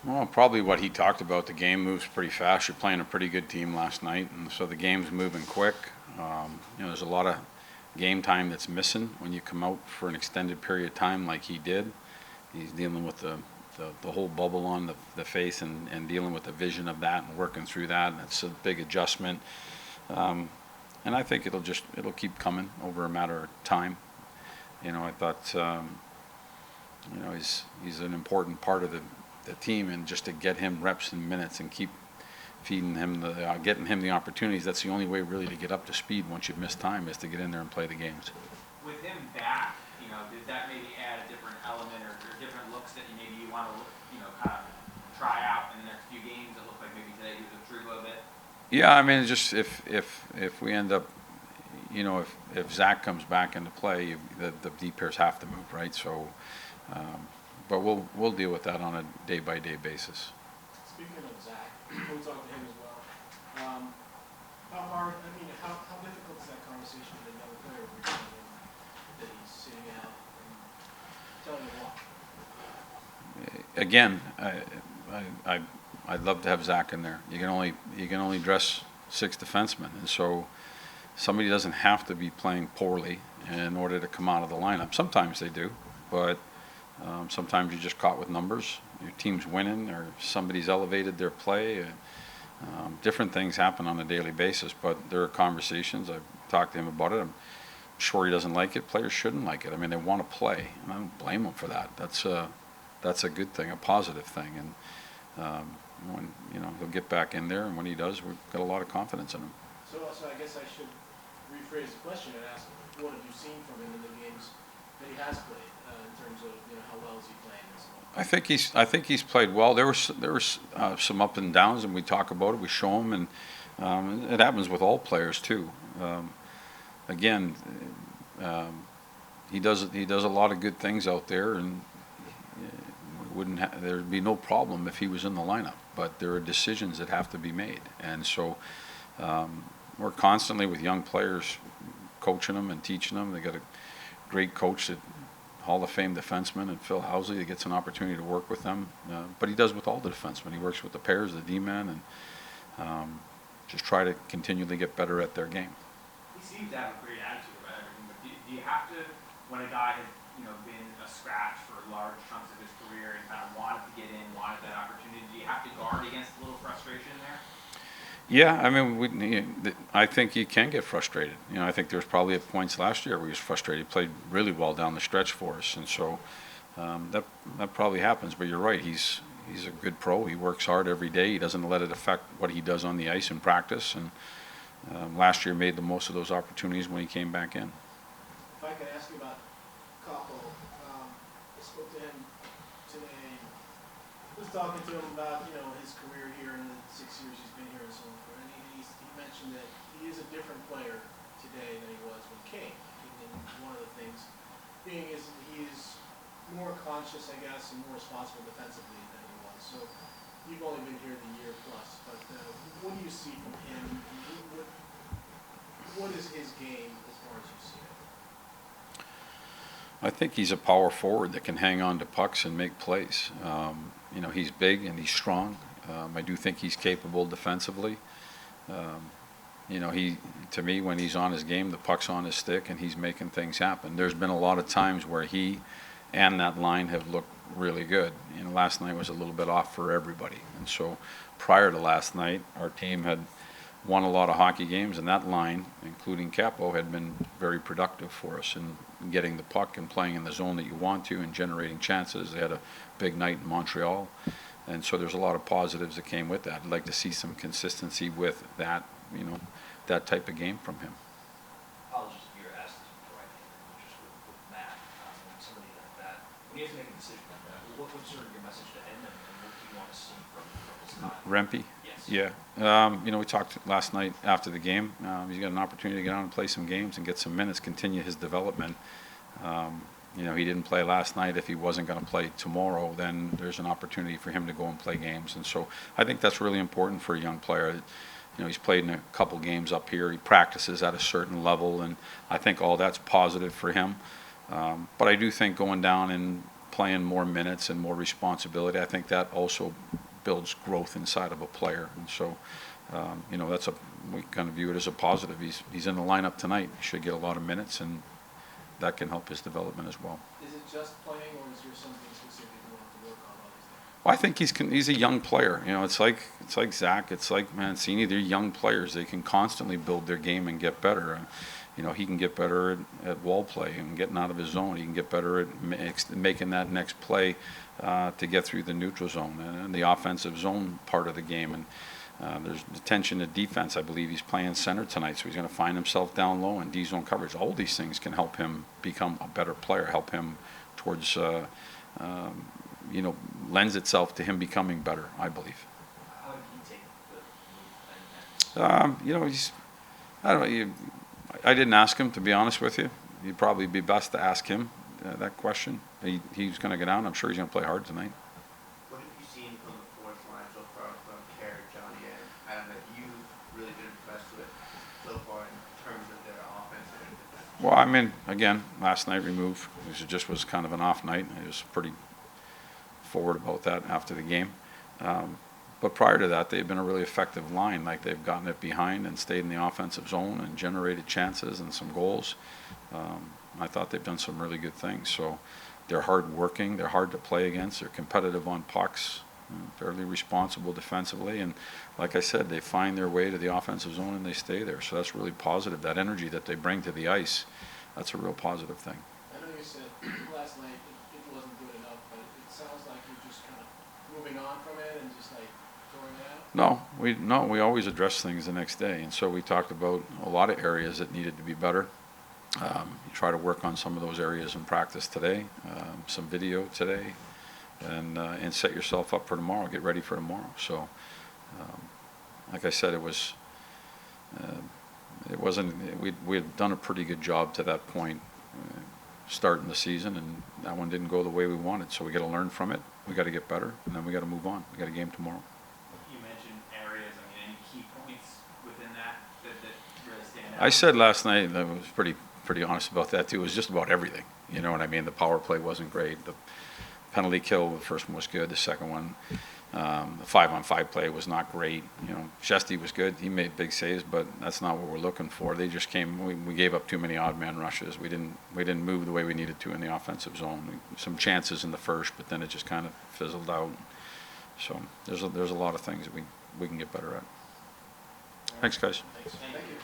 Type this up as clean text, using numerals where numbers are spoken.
Well, probably what he talked about, the game moves pretty fast. You're playing a pretty good team last night, and so the game's moving quick. There's a lot of game time that's missing when you come out for an extended period of time like he did. He's dealing with the whole bubble on the face and dealing with the vision of that and working through that. And it's a big adjustment. And I think it'll keep coming over a matter of time. I thought, he's an important part of the team, and just to get him reps and minutes and keep feeding him getting him the opportunities. That's the only way really to get up to speed once you've missed time, is to get in there and play the games. With him back, did that maybe add a different element or different looks that maybe you want to kind of try out in the next few games? It looked like maybe today he was improved a little bit. Yeah, I mean, just if we end up, if Zach comes back into play, the D pairs have to move, right? So, but we'll deal with that on a day-by-day basis. Speaking of Zach, we'll talk to him as well. How difficult is that conversation with a young player when you're telling him that he's sitting out and telling him what? Again, I'd love to have Zach in there. You can only dress 6 defensemen, and so somebody doesn't have to be playing poorly in order to come out of the lineup. Sometimes they do, but sometimes you're just caught with numbers. Your team's winning, or somebody's elevated their play. Different things happen on a daily basis, but there are conversations. I've talked to him about it. I'm sure he doesn't like it. Players shouldn't like it. I mean, they want to play, and I don't blame them for that. That's a good thing, a positive thing. And when he'll get back in there, and when he does, we've got a lot of confidence in him. So I guess I should rephrase the question and ask, what have you seen from him in the games that he has played, in terms of how well is he playing and so on? I think he's played well. There was some up and downs, and we talk about it. We show him, and it happens with all players too. Again, he does a lot of good things out there, and there'd be no problem if he was in the lineup. But there are decisions that have to be made, and so we're constantly with young players coaching them and teaching them. They got a great coach, that Hall of Fame defenseman, and Phil Housley, that gets an opportunity to work with them. But he does with all the defensemen. He works with the pairs, the D-men, and just try to continually get better at their game. He seems to have a great attitude about everything, but do you have to, when a guy has been a scratch for large chunks of his career and kind of wanted to get in, wanted that opportunity, do you have to guard against a little frustration there? Yeah, I mean, I think he can get frustrated. I think there was probably at points last year where he was frustrated. He played really well down the stretch for us, and so that probably happens. But you're right, he's a good pro. He works hard every day. He doesn't let it affect what he does on the ice in practice. And last year made the most of those opportunities when he came back in. If I could ask you about Capo, I spoke to him today. I was talking to him about his career here in the 6 years he's been here and so on. And he mentioned that he is a different player today than he was when he came. And one of the things being is he is more conscious, I guess, and more responsible defensively than he was. So you've only been here the year plus, but what do you see from him? What is his game as far as you see it? I think he's a power forward that can hang on to pucks and make plays. He's big and he's strong. I do think he's capable defensively. To me, when he's on his game, the puck's on his stick and he's making things happen. There's been a lot of times where he and that line have looked really good. Last night was a little bit off for everybody. And so prior to last night, our team had won a lot of hockey games, and that line, including Capo, had been very productive for us in getting the puck and playing in the zone that you want to and generating chances. They had a big night in Montreal, and so there's a lot of positives that came with that. I'd like to see some consistency with that, that type of game from him. Apologies if you're asked this before, I think, just with Matt, somebody like that. When you have to make a decision like that, what's sort of your message to him, and what do you want to see from his time? Rempe? Yes. Yeah. We talked last night after the game. He's got an opportunity to get out and play some games and get some minutes, continue his development. He didn't play last night. If he wasn't going to play tomorrow, then there's an opportunity for him to go and play games. And so I think that's really important for a young player. He's played in a couple games up here. He practices at a certain level, and I think all that's positive for him. But I do think going down and playing more minutes and more responsibility, I think that also builds growth inside of a player. And so, you know, we kind of view it as a positive. He's in the lineup tonight. He should get a lot of minutes, and that can help his development as well. Is it just playing, or is there something specific you want to work on while he's there? Well, I think he's a young player. You know, it's like Zach. It's like Mancini. They're young players. They can constantly build their game and get better. And you know, he can get better at wall play and getting out of his zone. He can get better at making that next play to get through the neutral zone and the offensive zone part of the game. And there's attention to defense. I believe he's playing center tonight, so he's going to find himself down low in D-zone coverage. All these things can help him become a better player, help him towards, you know, lends itself to him becoming better, I believe. How did he take the move? You know, I don't know, I didn't ask him, to be honest with you. You'd probably be best to ask him that question. He's going to get out. I'm sure he's going to play hard tonight. What have you seen from the fourth line so far from Kerr, Johnny, and Adam that you really been impressed with so far in terms of their offense and their defense? Well, I mean, again, last night remove. It just was kind of an off night. I was pretty forward about that after the game. But prior to that, they've been a really effective line. Like, they've gotten it behind and stayed in the offensive zone and generated chances and some goals. I thought they've done some really good things. So they're hard working. They're hard to play against. They're competitive on pucks, fairly responsible defensively. And like I said, they find their way to the offensive zone and they stay there. So that's really positive. That energy that they bring to the ice, that's a real positive thing. I know you said last night it wasn't good enough, but it sounds like you're just kind of moving on from it and just like throwing it out. No, we always address things the next day, and so we talked about a lot of areas that needed to be better. You try to work on some of those areas in practice today, some video today, and set yourself up for tomorrow. Get ready for tomorrow. So, like I said, it wasn't. We had done a pretty good job to that point, starting the season, and that one didn't go the way we wanted. So we got to learn from it. We got to get better, and then we got to move on. We got a game tomorrow. You mentioned areas, I mean, any key points within that really stand out? I said last night, and I was pretty honest about that too, it was just about everything. You know what I mean? The power play wasn't great. The penalty kill, the first one was good. The second one, the 5-on-5 play was not great. You know, Shesty was good. He made big saves, but that's not what we're looking for. They just came, we gave up too many odd man rushes. We didn't move the way we needed to in the offensive zone. Some chances in the first, but then it just kind of fizzled out. So there's a lot of things that we can get better at. Thanks, guys. Thanks. Thank you.